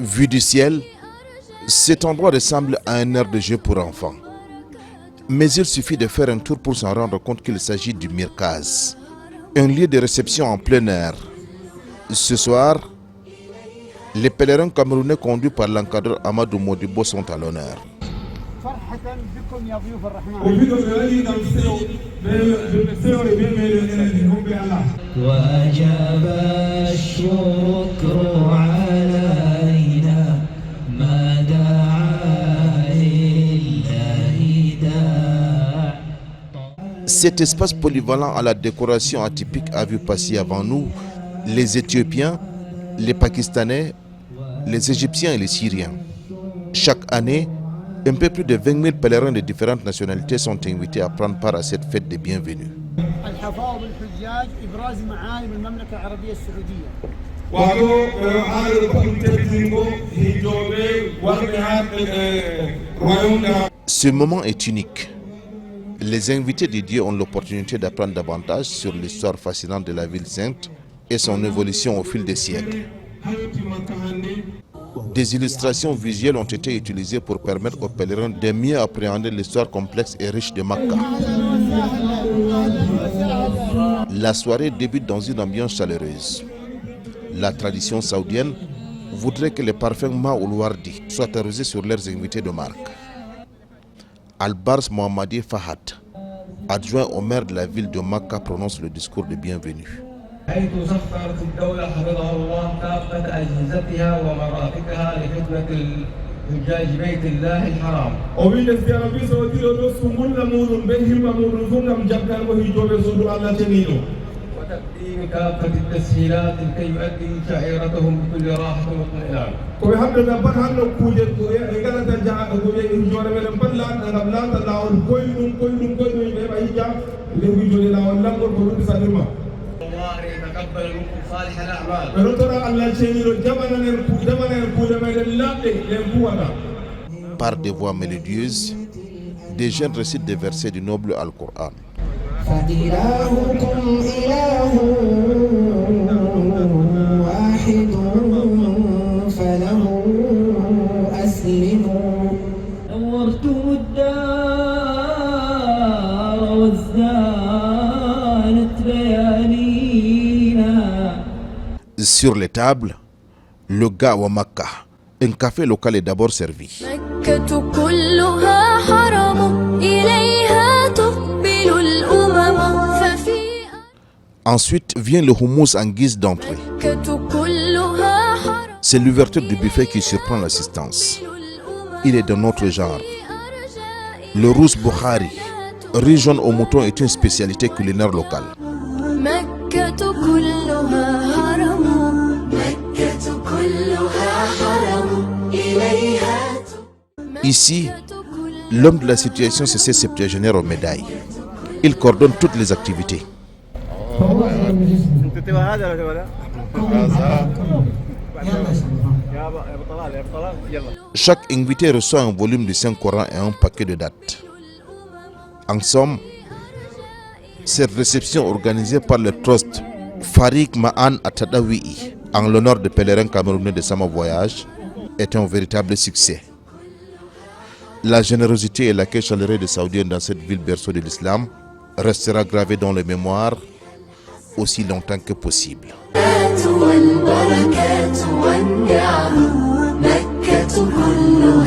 Vu du ciel, cet endroit ressemble à un aire de jeu pour enfants. Mais il suffit de faire un tour pour s'en rendre compte qu'il s'agit du Mirkaz, un lieu de réception en plein air. Ce soir, les pèlerins camerounais conduits par l'encadreur Amadou Modibo sont à l'honneur. Cet espace polyvalent à la décoration atypique a vu passer avant nous les Éthiopiens, les Pakistanais, les Égyptiens et les Syriens. Chaque année, un peu plus de 20 000 pèlerins de différentes nationalités sont invités à prendre part à cette fête des bienvenus. Ce moment est unique. Les invités de Dieu ont l'opportunité d'apprendre davantage sur l'histoire fascinante de la ville sainte et son évolution au fil des siècles. Des illustrations visuelles ont été utilisées pour permettre aux pèlerins de mieux appréhender l'histoire complexe et riche de Makka. La soirée débute dans une ambiance chaleureuse. La tradition saoudienne voudrait que les parfums Ma'oul Wardi soient arrosés sur leurs invités de marque. Al-Bars Mohammadi Fahad, adjoint au maire de la ville de Makka, prononce le discours de bienvenue. حيث سخرت الدولة حفظها الله كافة أجهزتها ومرافقها لخدمة الحجاج بيت الله الحرام. وتقديم كافة التسهيلات لكي يؤدي شعيرتهم بكل راحة واطمئنان. Par des voix mélodieuses, des jeunes récitent des versets du noble Al-Qur'an. Sur les tables, le gawa Makka, un café local est d'abord servi. Ensuite vient le houmous en guise d'entrée. C'est l'ouverture du buffet qui surprend l'assistance. Il est d'un autre genre. Le rous Bukhari, riz jaune au mouton, est une spécialité culinaire locale. Ici, l'homme de la situation se sait septuagénaire aux médailles. Il coordonne toutes les activités. Chaque invité reçoit un volume du Saint-Coran et un paquet de dates. En somme, cette réception organisée par le trust Farik Ma'an Atadawi en l'honneur des pèlerins camerounais de Sama Voyage est un véritable succès. La générosité et l'accueil chaleureux des Saoudiens dans cette ville berceau de l'islam restera gravé dans les mémoires aussi longtemps que possible. والبركات والنعم مكة كلها